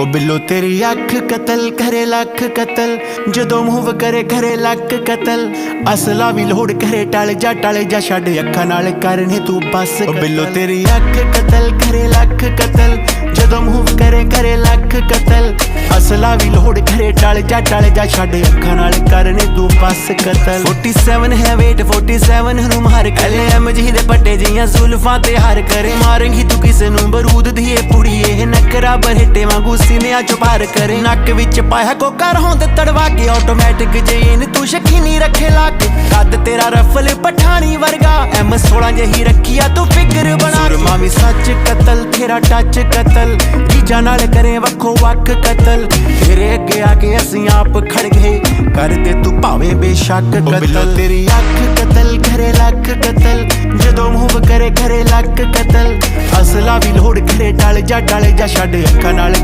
ओ बिल्लो तेरी अख कतल करे लख कतल, जदों मूव करे करे लक कतल। असला भी लोड़ करे टल जा छड़ अखा नाल करने तू बस। ओ बिल्लो तेरी अख कतल करे लख कतल, जदों मूव करे करे लख कतल। असला भी लोड़ करे टल जा छड़ अखा नाल करने तू बस कतल। 47 है वेट 47 नू मार कले एमजी दे पट्टे जियां जुल्फां ते हार करे। मारेंगी तू किसे नू बरूद दी पुड़िए नकरा बरहटे वांगू सीने चो पार करे। नक विच पाया कोका होंद तड़वा के ऑटोमैटिक जेन तू शकीनी रखे लाके। कद तेरा रफल पठानी वर्गा M16 जही रखिया तू फिगर बना। मामी सच कतल तेरा टच कतल, जीजा नाल करे वखो वक कतल। तेरे अगे आके असी आप खड़ गए कर दे तू भावे बेशक कतल। तेरी अख कतल करे लख कतल, जदों मूव करे करे लक कतल। असला भी लोड़ करे टल जा छड़ अखा नाल